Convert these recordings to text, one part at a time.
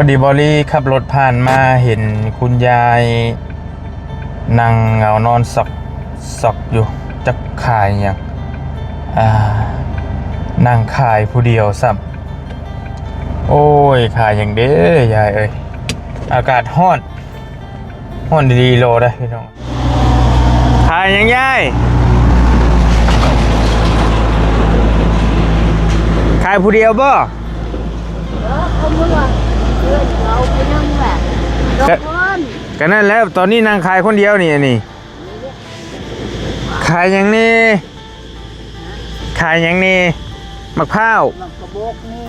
อดีบอลี่ขับรถผ่านมาเห็นคุณยายนั่งเหงานอนสักอยู่จะขายอย่างนั่งขายผู้เดียวซ้ำโอ้ยขายอย่างเด้ยายเอ้ยอากาศร้อนดีๆโลได้พี่น้องขายอย่างยายขายผู้เดียวบ่เขาเมื่อเราไปนั่งแบบกันนั่นแล้วตอนนี้นางขายคนเดียวนี่ขายอย่างนี้ขายอย่างนี้มะพร้าวมะกระบกนี่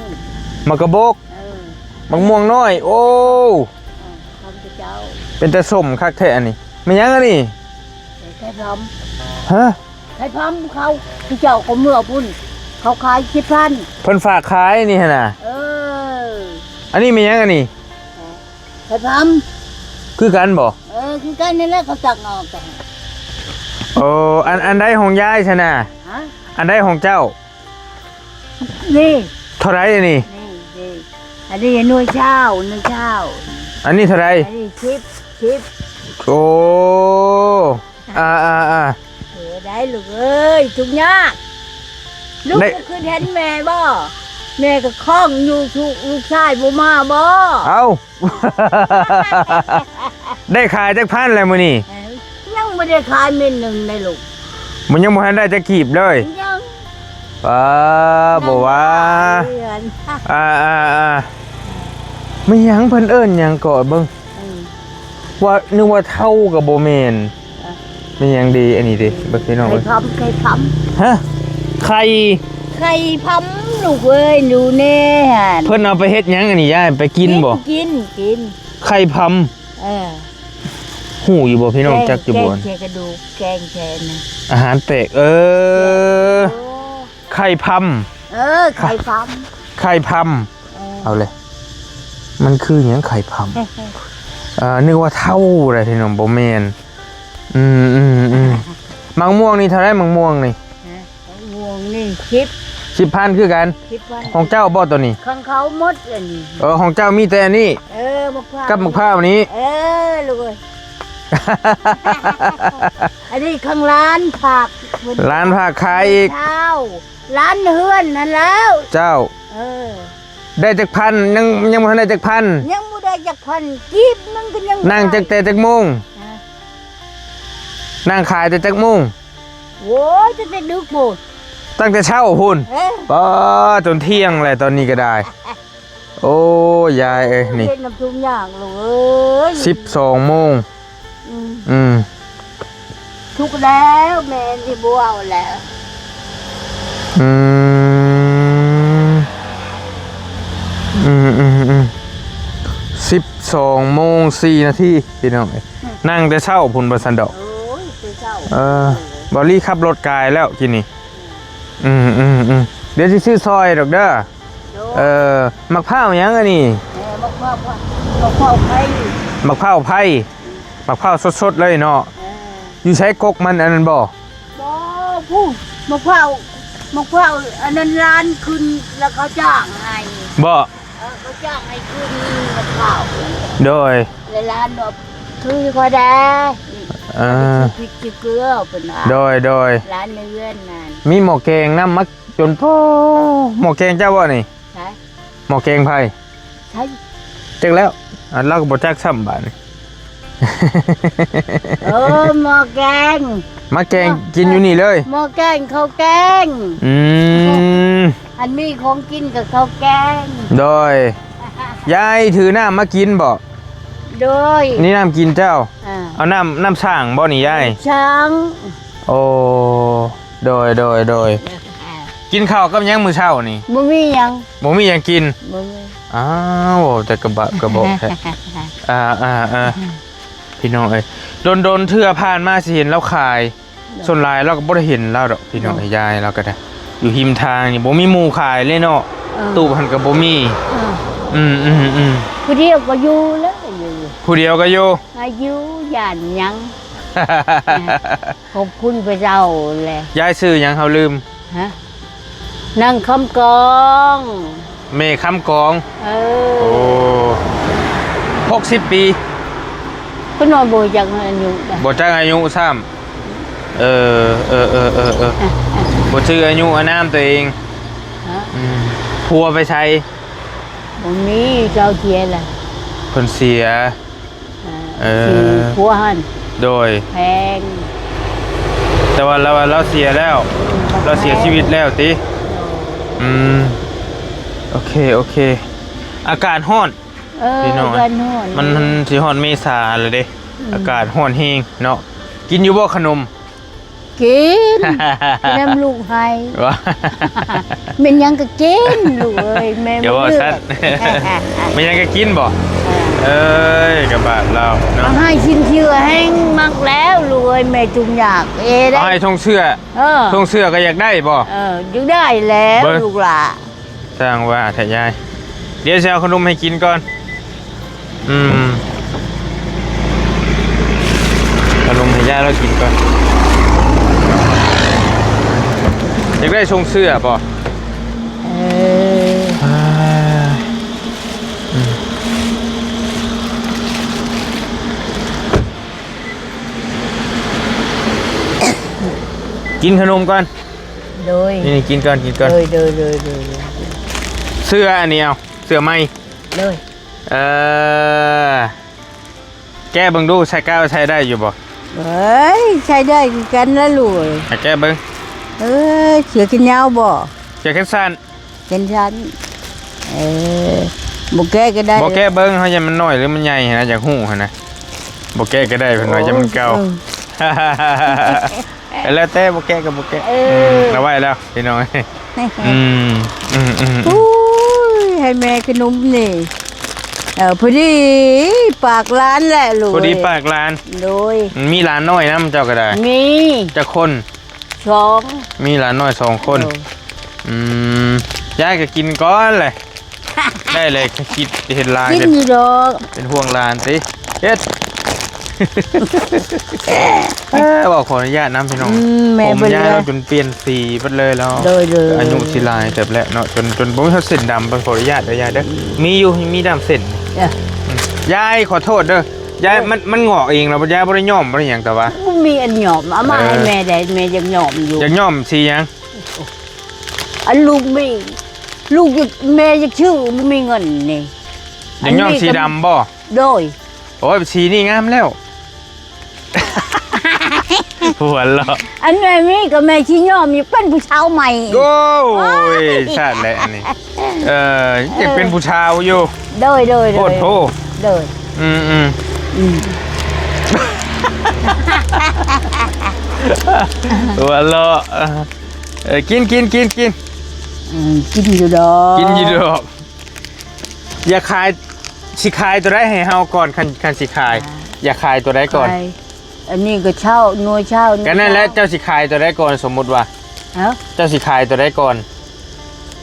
มะกระบกมะม่วงน้อยโอ้เป็นแต่ส้มคักแท้อันนี้ไม่ยังอันนี้ไข่พร้อมฮะไข่พร้อมเขาที่เจ้าเขาเมื่อพุ่นเขาขาย10,000เพิ่นฝากขายนี่ฮะน่ะอันนี้ไม่ยังอันนี้ไข่พร้อมคือกันบ่คือกันนี่แหละเขาจักนอกกันโอ้อันใดของยายใช่น่ะอันใดของเจ้านี่เท่าไรอันนี้อันนี้หน่วยเช้าอันนี้เท่าไรอันนี้ชิปโอ้ได้ลูกเอ้ยทุกยากลูกคือเห็นแม่บ่แม่ก็คล้องอยู่ลูกชายบ่มาบ่เอาได้ขายจักพันแล้วมื้อนี้ยังไม่ได้ขายเม็ดหนึ่งได้ลูกมันยังบ่ทันได้จะกีบเลยยังบ่ว่าไม่ยังเพิ่นเอิ้นหยังก่อเบิ่งว่านึกว่าเท่ากับบ่แม่นไม่ยังดีอันนี้ดิเบิ่งพี่น้องไข่พำฮะไข่พำลูกเอ้ยดูแน่หั่นเพิ่นเอาไปเฮ็ดหยังอันนี้ยายไปกินบ่กินไข่พำหูอยู่บ่พี่น้องจักอยู่บ่แกงกระดูกแกงแทนนะอาหารแปลกไข่พำไข่พำเอาเลยมันคือหยังไข่พำนึกว่าเท่าอะไรพี่น้องบ่แม่นมังม่วงนี่เท่าไรมังม่วงนี่ม่วงนี่10,000คือกันของเจ้าบ่ตัวนี้ของเขาหมดอันนี้ของเจ้ามีแต่อันนี้กับมะพร้าวนี้ลูกเอ้ยอันนี้ข้างร้านผักขายอีกร้านเฮือนนั่นแล้วเจ้าได้จักพันยังบ่ทันได้จักพันยังบ่ได้จักพันกีบนึงก็ยังนั่งจักโมงนั่งขายแต่จักโมงโอ้ยจะได้ดึกพุ่นตั้งแต่เช้าพุ่นจนเที่ยงแหละตอนนี้ก็ได้โอ้ยายเอ้ยนี่น้ำทุ่งย่างเลย12 โมงทุกแล้วแม่ที่บัวแล้ว12 โมง 4 นาทีพี่น้องนั่งแต่เช้าพุ่นบ่ซันดอกบอลลี่ขับรถกายแล้วกินนี่เดี๋ยวสิซื้อซอยดอกเด้อมะพร้าวยังอันนี้มะพร้าวไผ่สดๆเลยเนาะอยู่ใช้กกมันอันนั้นบ่พูดมะพร้าวอันนั้นร้านขึ้นแล้วเขาจ้างให้บ่เขาจ้างให้ขึ้นมะพร้าวโดยร้านแบบคือก็ได้พริกเกลือเป็นโดยร้านเลื่อนนั่นมีหม้อแกงน้ำมักจนพ่อหม้อแกงเจ้าบ่นี่ใช่หม้อแกงไผ่ใช่จักแล้วเราก็บ่จักซ้ำบาดนี่หม้อแกงมาแกงกินอยู่นี่เลยหม้อแกงข้าวแกงอันมีของกินกับข้าวแกงโดยยายถือน้ำมากินบ่โดยนี่น้ำกินเจ้าเอาน้ำช่างบ่นี่ยายช่างโอ้โดยกินข้าวกับยังมื้อเช้านี่บ่มีหยังกินบ่มีอ้าวแต่กระบอกแท้พี่น้องเอ้ยโดนเทื่อผ่านมาสิเห็นแล้วขายส่วนหลายเราก็บ่ได้เห็นแล้วดอกพี่น้องยายเราก็ได้อยู่หิมทางนี่บ่มีหมู่ขายเลยเนาะตู้หันก็บ่มีผู้เดียวก็อยู่แล้วผู้เดียวก็อยู่อายุย่านยังขอบคุณพระเจ้าแหละยายชื่อหยังเฮาลืมนั่งคำกองแม่คำกองโอ้ 60 ปี ก็นอนบ่จักอายุได้ บ่จักอายุซ้ำบ่ชื่ออายุอานามตัวเอง ฮะ ผัวไปใช้ บ่มีเจ้าเทียล่ะ เพิ่นเสีย สิผัวหั่น โดย แพง แต่ว่าเราเสียแล้ว เราเสียชีวิตแล้วติโอเคอากาศร้อน พี่น้อง กันโน่น มันสิร้อนเมษาเลยเด้อากาศร้อนแฮงเนาะกินอยู่บ่ขนม กินน้ำลูกให้ ว่า เป็นหยังก็กินลูกเอ้ยแม่ เดี๋ยวว่าซั่น ไม่ยังก็กินบ่เอ้ยกับบาดเราเนาะ เอาให้ชินเชื่อแห้งมักแล้วลูกเอ้ยแม่จุงอยากได้ เอาให้ทงเสื้อ ทงเสื้อก็อยากได้บ่ ยึงได้แล้วลูกหล่ะ สร้างว่าแท้ยายเดี๋ยวจะเอาขนมให้กินก่อนขนมให้ยายเรากินก่อนอยากได้ทรงเสื้อป่ะกินขนมก่อน โดย นี่กินก่อนโดยเสื้ออันนี้เอาเสื้อไหม โดย แก้เบิ่งดูใช้ก้าวใช้ได้อยู่บ่ เฮ้ยใช้ได้กันแล้วลูก ให้แก้เบิ่ง เสือกินยาวบ่ แก้แค่สั้น เป็นชั้นบ่แก้ก็ได้ บ่แก้เบิ่งเฮาจะมันน้อยหรือมันใหญ่นะอยากฮู้หั่นนะบ่แก้ก็ได้เพิ่นว่าจะมันเก่าแล้วแต่บ่แก้ก็บ่แก้เอาไว้แล้วพี่น้องอุ้ยให้แม่ขนมนี่พอดีปากร้านแหละลูก พอดีปากร้าน โดย มีหลานน้อยนำเจ้าก็ได้ มี จักคน 2 มีหลานน้อย2คนยายก็กินก่อนเลย ได้เลยคิดเห็นลาย กินอยู่ดอก เป็นห่วงลานติเฮ็ด บอกขออนุญาตน้ำพี่น้องผมยายเราจนเปลี่ยนสีไปเลยแล้วอายุสิลายแต่แล้วเนาะจนบ่มีเส้นดำเป็นขออนุญาตเด้อยายเด้อมีอยู่มีดำเส้นยายขอโทษเด้อยายมันงอกเองแล้วยายบ่ได้ย่อมบ่ได้หยังแต่ว่า บ่มีอันหยอมเอามาให้แม่ได้แม่ยังหยอมอยู่ อยากย่อมสีหยัง อันลูกมีลูกแม่ยังชื่อบ่มีเงินนี่ อยากย่อมสีดำบ่ โดย โอ้ยสีนี่งามแล้วหัวเราะ อันแม่มีก็แม่ชี้ย่อมอยู่เป็นผู้ชายใหม่ โอ้ยชาติแหละอันนี้ยังเป็นผู้ชายอยู่โดยโคตรโธ่โดยหัวเราะกินกินอยู่ดอก กินอยู่ดอกอย่าขายสิขายตัวได้ให้เฮาก่อนคันสิขายอย่าขายตัวได้ก่อนอันนี้ก็เช่าหน่วยเช่ากันนั่นแหละเจ้าสิขายตัวได้ก่อนสมมุติว่าเจ้าสิขายตัวได้ก่อน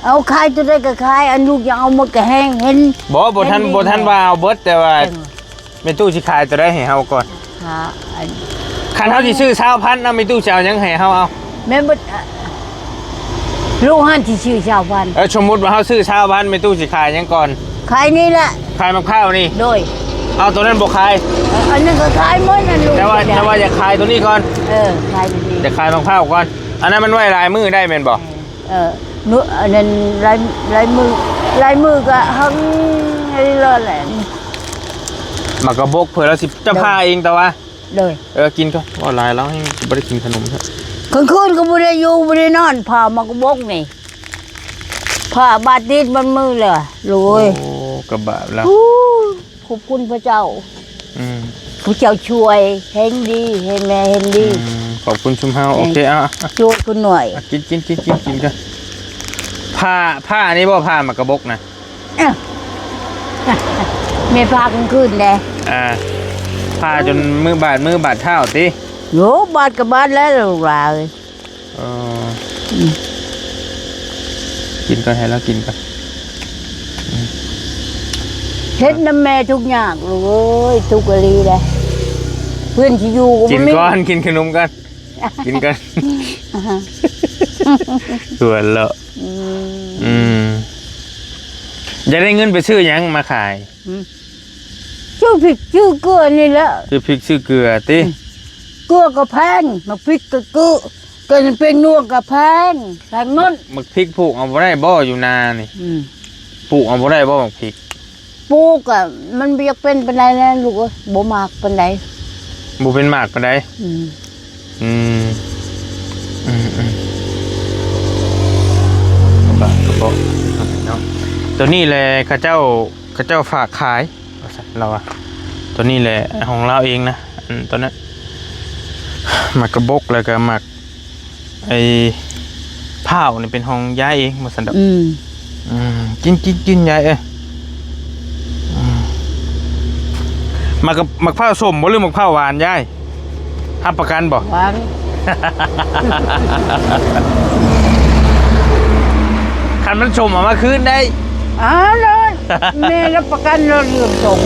เอาขายตัวได้ก็ขายอันลูกยังเอาหมดก็แห้งเห็นบ่ทันว่าเอาเบิดแต่ว่าแม่ตู้สิขายตัวได้ให้เฮาก่อนคันเฮาสิซื้อ1,000นำแม่ตู้สิเอาหยังให้เฮาเอาแม่บ่ลูกหันที่ชื่อชาวพันสมมุติว่าเฮาซื้อ1,000แม่ตู้สิขายหยังก่อนขายนี่แหละขายมะพร้าวนี่โดยเอาตัวนั้นบ่ขายอันนั้นก็ขายหมดนั่นลูกแต่ว่าอยากขายตัวนี้ก่อนขายตัวนี้จะขายมะพร้าวก่อนอันนั้นมันไว้ลายมือได้แม่นบ่นู้อันนั้นลายมือก็หังอะไรแหละมากระบกเผื่อเราสิจะพาเองแต่ว่าเลยกินก็ว่าลายแล้วให้บ่ได้กินขนมครับกลางคืนก็บ่ได้อยู่บ่ได้นอนพามากระบกนี่พาบาดติดบนมือเลยรวยโอ้กระบะแล้วขอบคุณพระเจ้าพระเจ้าช่วยเห็นดีให้แม่เห็นดีขอบคุณชุมเฮาโอเคช่วยคุณหน่อยกินกันผ้านี่บ่ผ้ามากระบกนะแม่พากลางคืนแหละผ้าจนมือบาดเท้าติโยบาดกับบาดแล้วลูกหลานกินก่อนให้เรากินก่อนเฮ็ดน้ำแม่ทุกอย่างลูกเอ้ยทุกกะลีเลยเพื่อนที่อยู่กินก่อนกินขนมกันกินกันส่วนละจะได้เงินไปซื้อยังมาขายชื่ ชื่อพริกชื่อเกลือนี่แหละ ชื่อพริกชื่อเกลือติ เกลือก็แพงมาพริกก็เกลือก็จะเป็นนัวก็แพงนั่น หมักพริกปลูกเอาบ่ได้บ่อยู่นานี่ปลูกเอาบ่ได้บ่หมักพริก ปลูกอะมันเบียกเป็นปันไดแล้วลูกเอ้ยบ่มากปันได บ่เป็นหมากปานใดอืมอืมบ่เนาะตัวนี้แหละเขาเจ้าฝากขายว่าซั่นเราอะตัวนี้แหละของเราเองนะตัวนั้นหมักกระบกแล้วก็หมักไอ้ผ้าวนี่เป็นของยายเองบ่ซั่นดอกกินยายหมักผ้าวส้มบ่หรือหมักผ้าวหวานยายรับประกันบ่ หวาน คันมันส้มเอามาคืนได้ เลยแม่รับประกันเราเรื่องส่ง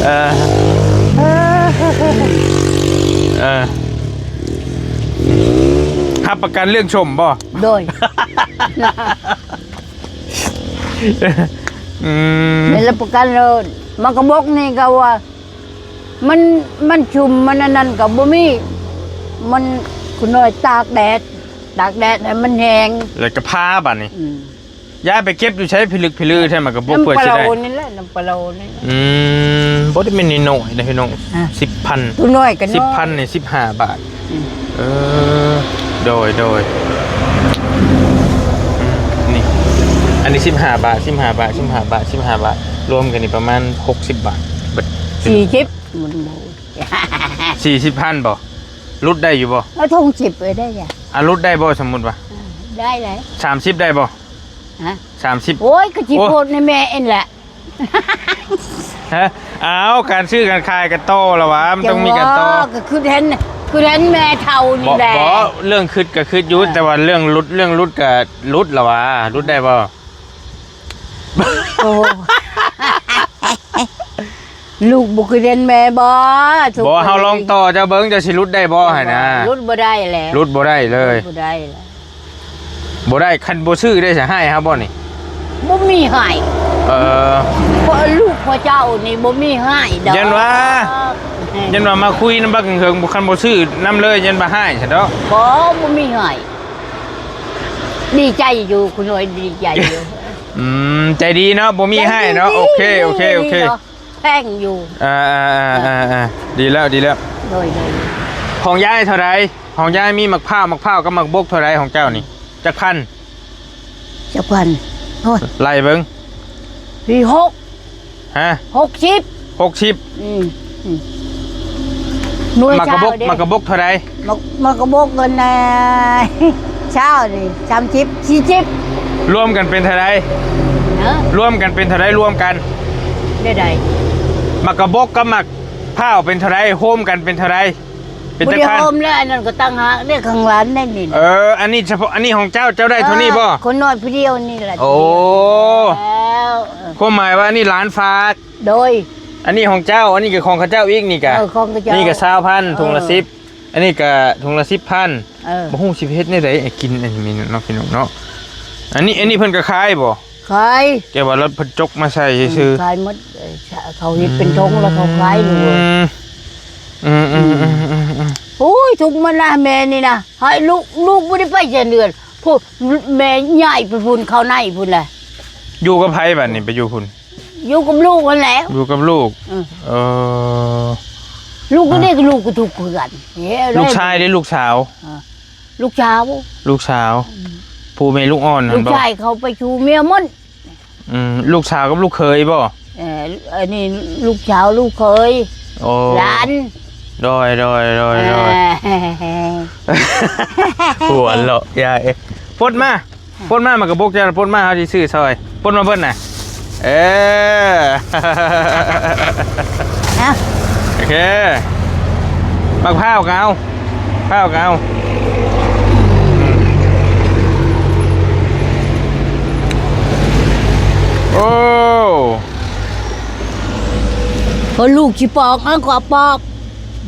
รับประกันเรื่องชมบ่ โดยแม่รับประกันเรามันก็บอกนี่ก็ว่ามันชุ่มมันนั่นกับบ่มีมันคุณน้อยตากแดดให้มันแห้ง แล้วก็พาบัดนี้ยายไปเก็บอยู่ใช้พิลึกพิลือใช่มั้ยกับบ่เพื่อสิได้น้ำปลานี่แหละน้ำปลานี่บ่ได้แม่นน้อยๆนะพี่น้อง 10,000 ตัวน้อยก็น้อย 10,000นี่15 บาทโดยนี่อันนี้15 บาทรวมกันนี่ประมาณ60 บาทเบิด 40มันบ่ 40,000บ่ลดได้อยู่บ่ แล้วทง10ไปได้จ้ะลดได้บ่สมมุติว่าได้เลย30ได้บ่ฮะ30โอ้ยก็จิโพดในแม่เอ็นแหละฮะการซื้อการขายกันโตแล้ววะมันต้องมีกันโตก็คือเห็นแม่เฒ่านี่แหละบ่เรื่องคิดก็คิดอยู่แต่ว่าเรื่องรุดก็รุดแล้ววะรุดได้บ่โอ้ลูกบ่คือเห็นแม่บ่เฮาลองต่อเจ้าเบิ่งจะสิรุดได้บ่หั่นน่ะรุดบ่ได้แหละรุดบ่ได้เลยบ่ได้แหละบ่ได้คันบ่ซื้อได้สิให้ครับบ่นี่บ่มีให้เพราะลูกพ่อเจ้านี่บ่มีให้ดอกยันว่ามาคุยนำบักเฮิงบ่คันบ่ซื้อนำเลยยันบ่ให้ซะดอกบ่มีให้ดีใจอยู่คุณน้อยดีใจอยู่ใจดีเนาะบ่มีให้เนาะโอเคแพงอยู่ดีแล้วโดยของยายเท่าไหร่ของยายมีหมักพร้าวกับหมักบกเท่าไหร่ของเจ้านี่จักพันโอ้ยไล่เบิ่งปี6ฮะ60หมักกระบกเท่าไหร่หมักกระบกเงินเช้านี่30 40รวมกันเป็นเท่าไหร่รวมกันเป็นเท่าไหร่รวมกันได้หมักกระบกกับหมักพร้าวเป็นเท่าไหร่โฮมกันเป็นเท่าไหร่เป็นจักพันโฮมแล้วอันนั้นก็ตั้งหากได้ข้างหลังได้นี่อันนี้เฉพาะอันนี้ของเจ้าได้เท่านี้บ่คนน้อยผู้เดียวนี่แหละโอ้แล้วความหมายว่านี่ร้านฝากโดยอันนี้ของเจ้าอันนี้ก็ของข้าเจ้าอีกนี่กะนี่ก็20,000ถุงละ10อันนี้ก็ถุงละ10,000บ่ฮู้สิเฮ็ดได้ไดกินอันนี้เนาะพี่น้องเนาะอันนี้เพิ่นก็ขายบ่ขายแกว่ารถเพิ่นจกมาใส่ซื่อขายหมดเขาเฮ็ดเป็นทงแล้วเขาขายอยู่โอ้ยทุกมันนะแม่นี่นะให้ลูกบ่ได้ไปเดือนพูดแม่ใหญ่ไปพุ่นเข้าในพุ่นแหละอยู่กับไผบัดนี้ไปอยู่พุ่นอยู่กับลูกนั่นแหละอยู่กับลูกลูกก็ได้กับลูกก็ถูกคือกันลูกชายหรือลูกสาวลูกสาวผู้แม่ลูกอ่อนลูกชายเขาไปชูเมียมันลูกสาวกับลูกเคยบ่อันนี้ลูกสาวลูกเคยหลานโดยหัวเหรอยายปนมามากระบอกจะปนมาเขาที่ซื้อซอยปนมาเบิ้ลน่ะโอเคมักผ้าวเกาโอ้เขาลูกชิปอกกว่าปอก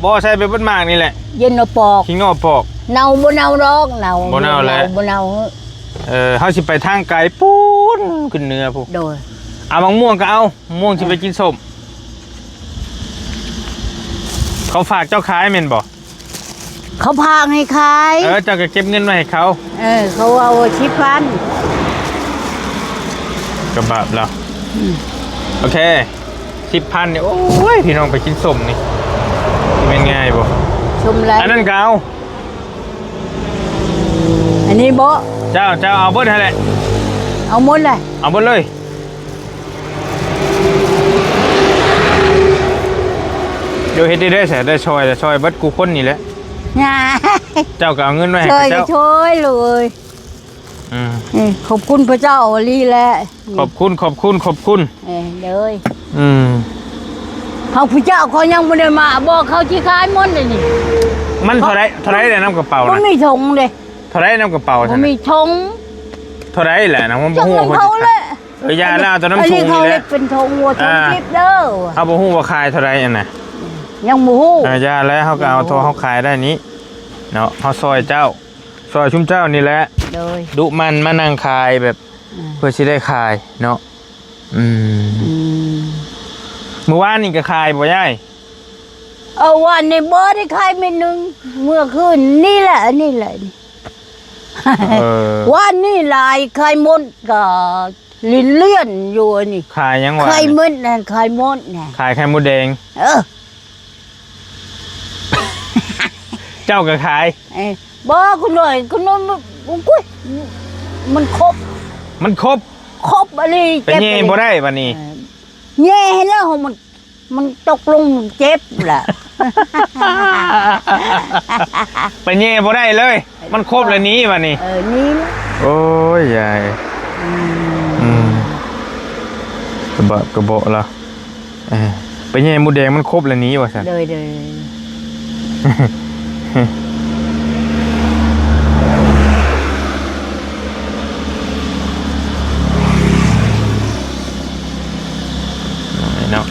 บ่ใช่ไปเบิ้ลมากนี่แหละเย็นเอาปอกขี้งอปอกเน่าบ่เน่าดอกเน่าบ่เน่าแล้วบ่เน่าเขาสิไปทางไกลปูนขึ้นเนื้อพวกโดยเอามะม่วงก็เอาม่วงสิไปกินส้ม เขาฝากเจ้าขายแม่นบ่ เขาพางให้ขาย เจ้าก็เก็บเงินไว้ให้เขา เขาเอาชิพัน กระบะแล้วโอเค10,000เนี่ยโอ้ยพี่น้องไปกินส้มนี่เป็นง่ายบ่ ชมแล้ว อันนั้นก็เอา อันนี้โบ เจ้าเอาเบิดให้แหละ เอาหมดเลย เอาเบิดเลยเดี๋ยวเฮ็ดได้แสได้ช่วยเบิดกูคนนี่แหละ ง่าย เจ้าก็เอาเงินไว้ให้ ช่วย เจ้า ช่วยเลยขอบคุณพระเจ้าอลีแหละ ขอบคุณเลย เขา พระเจ้าเขายังไม่ได้มาบอกเขาที่ขายหมดเลยนี่ มันเท่าไรเลยน้ำกระเป๋า มัน นะ มีถุงเลย เท่าไรน้ำกระเป๋า มันมีถุง เท่าไรแหละนะมัน จัง บ่ฮู้ เขาเลย ยาแล้วตัวน้ำ อัน ถุ นี้ ง เขา นี่แห เล็ ละ กเป็นถุงวัวถุงทิพย์เด้อ เอาบ่ฮู้ว่าขายเท่าไรอันน่ะ ยังบ่ฮู้ ยาแล้วเขาก็เอาโทรเขาขายได้นี้เนาะเขาซอยเจ้าซอยชุ่มเจ้านี่แหละ โดย ดุมันมานั่งขายแบบเพื่อสิได้ขายเนาะเมื่อวานนี่ก็ขายบ่ยาย วันในบ่ได้ขายเม็ดนึงเมื่อคืนนี่แหละนี่ วันนี้ลายขายหมดก็ลิ้นเลื่อนอยู่นี่ ขายยังวะ ขายหมดนั่นขายหมดน่ะ ขายไข่มดแดงเจ้าก็ขาย บ่คุณหน่อยกุ้ยมันครบ อะไร ไปเย่บ่ได้บัดนี้ แย่ให้แล้วมันตกลงเจ็บแหละ ไปเย่บ่ได้เลย มันครบแล้วนี้บัดนี้ นี่ละ โอ้ยยายกระเบาะละไปเย่มดแดงมันครบแล้วนี้ว่าซั่น เลย เนาะ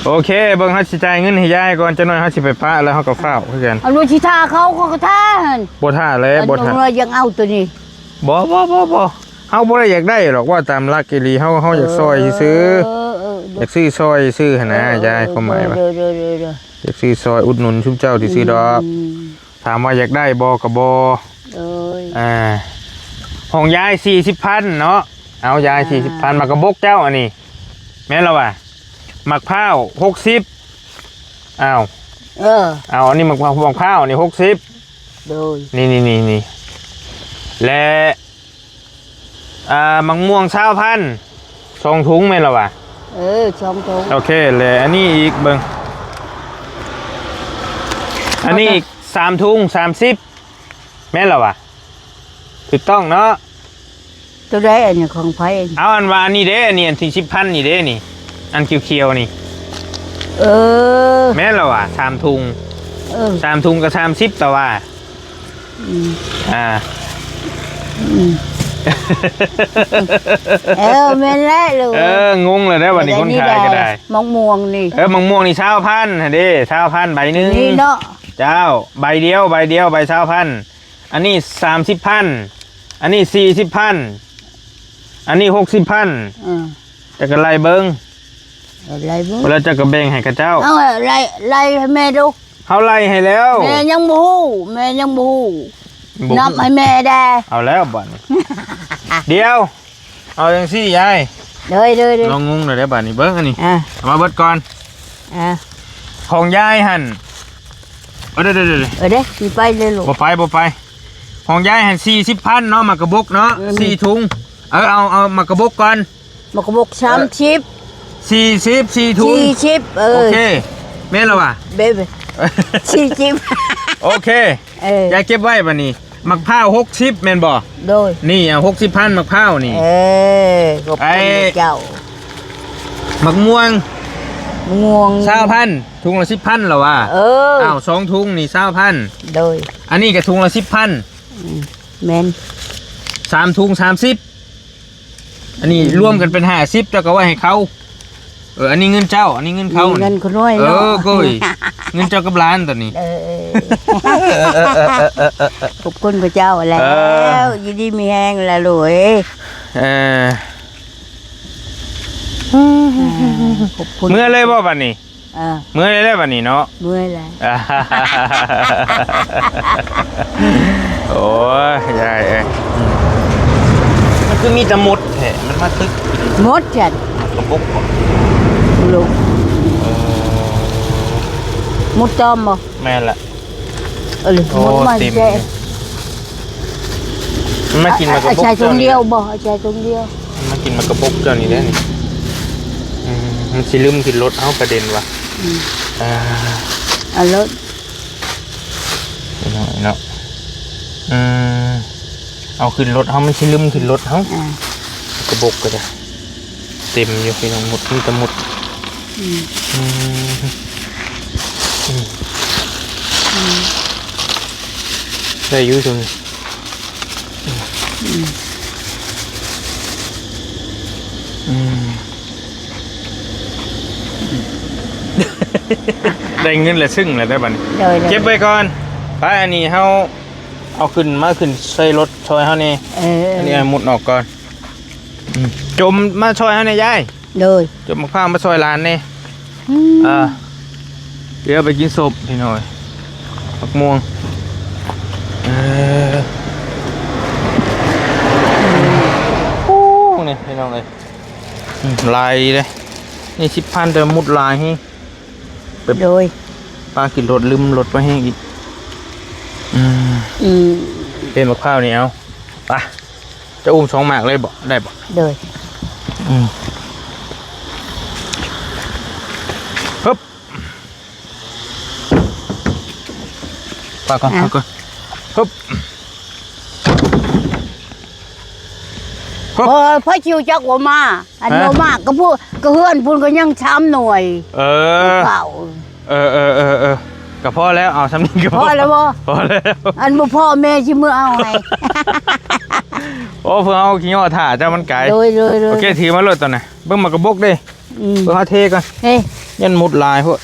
โอเคเบิ่งเฮาสิจ่ายเงินให้ยายก่อนจักหน่อยเฮาสิไปปะแล้วเฮาก็ฟ้าวคือกัน เอาลูกชิท่าเขาก็ท่าหั่น บ่ท่าแล้วบ่ท่า เรายังเอาตัวนี้ บ่เฮาบ่ได้อยากได้หรอกว่าตามหลักอีหลีเฮาอยากซอยซื้ออยากซื้อซอยซื้อหั่นนะยายความหมายว่าอยากซื้อซอยอุดหนุนชุมเจ้าที่ซื้อดอกถามว่าอยากได้บ่ก็บ่ของยาย40,000เนาะเอายาย40,000มากระบกเจ้าอันนี้แม่นแล้วว่ะมักพร้าว60อ้าวเอาอันนี้มักพร้าวนี่60โดยนี่และมังม่วง20,000 2 ถุงแม่นแล้วว่ะ2 ถุงโอเคและอันนี้อีกเบิ่งอันนี้อีก3 ถุง30แม่นแล้วว่ะถูกต้องเนาะตัวใดอันนี้ของไผเอาอันว่าอันนี้เด้อันนี้อันที่10,000นี่เด้นี่อันเขียวๆนี่แม่นแล้วว่ะ3 ถุง3 ถุงกับ30แต่ว่าแม่นแล้วลูกงงเลยได้วันนี้คนขายก็ได้มะม่วงนี่มะม่วงนี่20,000เด้20,000ใบนึงนี่เนาะเจ้าใบเดียวใบ20,000อันนี้30,000อันนี้40,000อันนี้60,000จะกระไรเบิ้งแล้วจะกระเบงให้กับเจ้าเอาไล่ให้แม่ดูเขาไล่ให้แล้วแม่ยังบูนับให้แม่ได้เอาแล้วบ่นเดียวเอาจังซี่ยายเลยลองงงเลยได้บ่นี่เบิ้งอันนี้เอามาเบิดก่อนของยายหั่นเด้สิไปเลยลูกบ่ไปของยายหั่น40,000เนาะมากระบกเนาะ4 ถุงเอามากระบกก่อนมากระบก4 ถุงโอเคแม่นแล้วว่ะเบ้40โอเคยายเก็บไว้บัดนี้มักพร้าว60แม่นบ่โดยนี่60,000มักพร้าวนี่ขอบคุณเจ้ามักม่วง20,000ถุงละ10,000แล้วว่ะ2 ถุงนี่20,000โดยอันนี้ก็ถุงละ10,000แม่น3 ถุง30อันนี้รวมกันเป็น50เจ้าก็ไว้ให้เขาอันนี้เงินเจ้าอันนี้เงินเขาเงินคนน้อยก้ยเงินเจ้ากับร้านตอนนี้ขอบคุณพระเจ้าแล้วยินดีมีแห้งแล้วรวยเมื่อเลยบ่บัดนี้ เมื่อยได้บัดนี้เนาะ เมื่อยแล้ว โอ้ยยายเอ้ยมันคือมีแตะมุดแท้มันมาตึก หมดจัด กระปุกบ่ ลูกหมดจอมบ่ แม่นละ หมดมา เต็ม ใช่ มันมากินมากระปุก ใช่ตรงเดียวบ่ใช่ตรงเดียว มันมากินมากระปุกเจ้านี่ได้นี่มันสิลืมขึ้นรถเอาประเด็นว่ะแล้ว ไปหน่อยเนาะเอาขึ้นรถเฮามันสิลืมขึ้นรถเฮากระปุกก็ได้เต็มอยู่พี่น้องหมดมีแต่หมดได้อยู่ตรงนี้ได้เงินและซึ่งแล้วได้บัดนี้เก็บไว้ก่อนไปอันนี้เฮาเอาขึ้นมาขึ้นใส่รถช่วยเฮานี่อันนี้มุดออกก่อนจมมาช่วยเฮานี่ยายเลยจมมะพร้าวมาช่วยหลานนี่เดี๋ยวไปกินศพพี่หน่อยผักม่วงนี่พี่น้องเลยลายเลยนี่10,000แต่มุดลายให้โดยปลากินรถลืมรถไปให้อีกเป็นมะพร้าวนี่เอาไปจะอุ้ม2 หมากเลยบ่ได้บ่โดยฮึบปลาก่อนฮึบพอชิวจักว่ามาอันโนมากก็พูดก็เฮือนพูนก็ยังช้ำหน่วยเก่าก็พอแล้วเอาซ้ำนี้ก็พอแล้วบ่พอแล้วอันบ่พ่อแม่ชิมือเอาไงโอ้เพื่อเอาขี้ยอถ่าเจ้ามันไก่โอเคถือมาเลยตอนไหนเบิ่งมากระบกดิเบิ่งเอาเทก่อนยันมุดลายพวก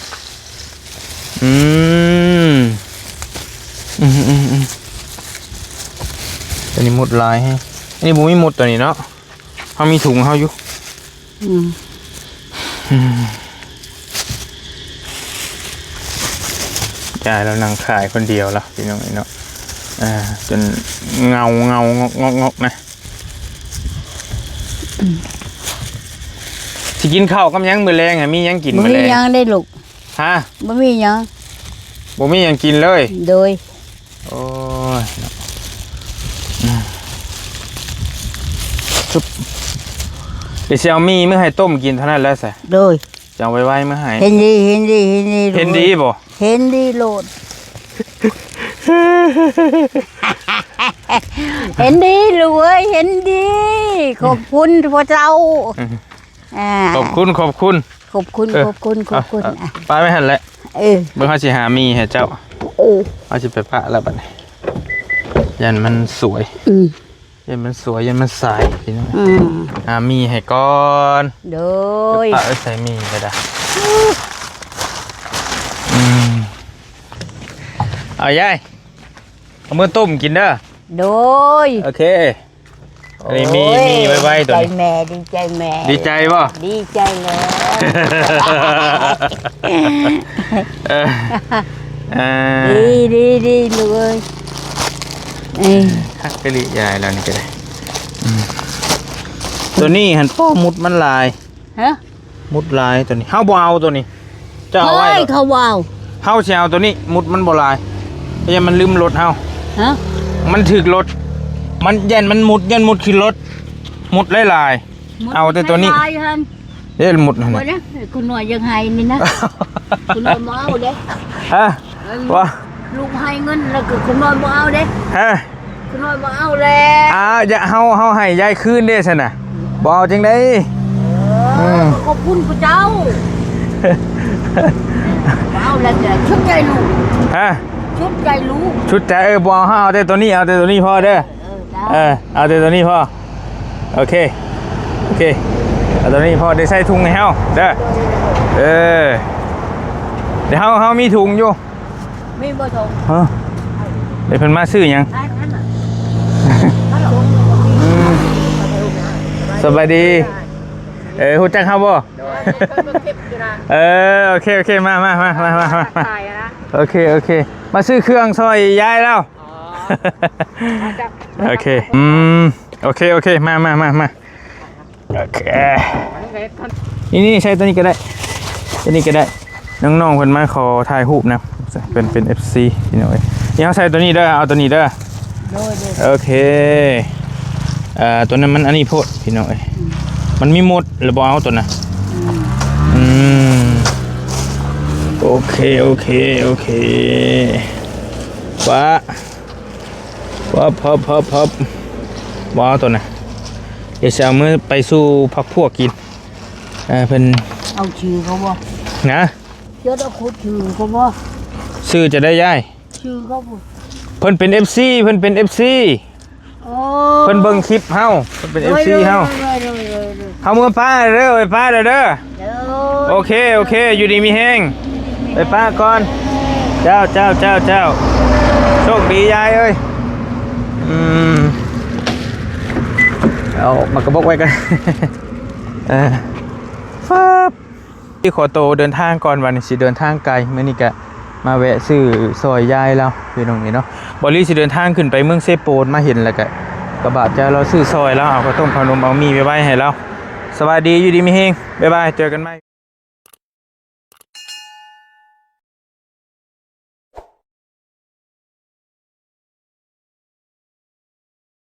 ตัวนี้มุดลายให้อันนี้บุ้มีมุดตัวนี้เนาะเขามีถุงเขาอยู่จ่ายแล้วนั่งขายคนเดียวแล้วพี่น้องเนาะจนเงางอกนะสิกินข้าวกับยังมื้อแรงอ่ะมียังกินมื้อแรงมียังได้ลูกฮะบ่มียังกินเลยโดยโอ้ยเดี๋ยวเอามีเมื่อให้ต้มกินเท่านั้นแล้วสิโดยจะเอาไว้เมื่อให้เห็นดีบ่เห็นดีโลดเห็นดีลูกเอ้ยเห็นดีขอบคุณพ่อเจ้าขอบคุณป้าไม่หันแล้วเมื่อเขาสิหามีให้เจ้าเขาสิไปปะแล้วบัดนี้ยันมันสวยยันมันสายพี่น้องมีให้ก่อนโดยปะใส่มีก็ได้เอายายเอามือต้มกินเด้อโดยโอเคอันนี้มีไว้ตัวนี้ดีใจแม่ดีใจป่ะดีใจเลยดีเลยฮักกะลิยายแล้วนี่ก็ได้ตัวนี้หันพ่อมุดมันลายมุดลายตัวนี้เฮาบ่เอาตัวนี้จะเอาไว้เขาว้าวเฮาสิเอาตัวนี้มุดมันบ่ลายยันมันลืมรถเฮามันถึกรถมันยันมุดขึ้นรถมุดลายเอาแต่ตัวนี้เดี๋ยวมุดนั่นนะคุณหน่อยยังไงนี่นะคุณหน่อยบ่เอาเด้ว่าลูกให้เงินแล้วก็คุณหน่อยบ่เอาเด้คุณหน่อยบ่เอาแล้วอย่าเฮาให้ยายคืนเด้ซั่นน่ะบ่เอาจังได๋ขอบคุณพระเจ้าบ่เอาแล้วจะชุดใจลูกชุดใจลูกชุดใจบ่เอาแต่ตัวนี้เอาแต่ตัวนี้พอเด้อเอาแต่ตัวนี้พอโอเคเอาตัวนี้พอได้ใส่ถุงให้เฮาเด้อเดี๋ยวเฮามีถุงอยู่มีบ่ถุงเดี๋ยวเพิ่นมาซื้อหยังสบายดี ฮู้จักเฮาบ่ โดยเบิ่งคลิปอยู่นะ โอเคมา ถ่ายนะ โอเคมาซื้อเครื่องซอยยายแล้ว อ๋อมาจาก โอเคโอเคมาโอเคนี่ใช้ตัวนี้ก็ได้น้องๆเพิ่นมาขอถ่ายรูปนะเป็น FC พี่น้องเอ้ยนี่เฮาใช้ตัวนี้เด้อเอาตัวนี้เด้อ โดย โอเคตัวนั้นมันอันนี้โพดพี่น้องเอ้ยมันมีหมดหรือบ่เอาตัวน่ะโอเคว้าพับว้าวตัวน่ะเดี๋ยวจะเอามือไปสู่พักพวกกินเพิ่น เอาชื่อเขาบ่ นะ เจ้าต้องพูดชื่อเขาบ่ ชื่อจะได้ย่าย ชื่อเขาบ่ เพิ่นเป็น FC เพิ่นเบิ่งคลิปเฮาเพิ่นเป็น FC เฮาเฮามือป้าเด้อไปป้าเด้อโอเคอยู่ดีมีแฮงไปป้าก่อนเจ้าโชคดียายเอ้ยเอามากระบอกไว้กันที่ขอโตเดินทางก่อนวันนี้สิเดินทางไกลมื้อนี้ก็มาแวะซื้อซอยยายแล้วพี่น้องนี่เนาะบ่รีสิเดินทางขึ้นไปเมืองเซโปนมาเห็นแล้วก็กระบะจะเราซื้อซอยแล้วเอาข้าวต้มขนมเอามีไปไว้ให้เราสวัสดีอยู่ดีมีเฮงบ๊ายบายเจอกันใหม่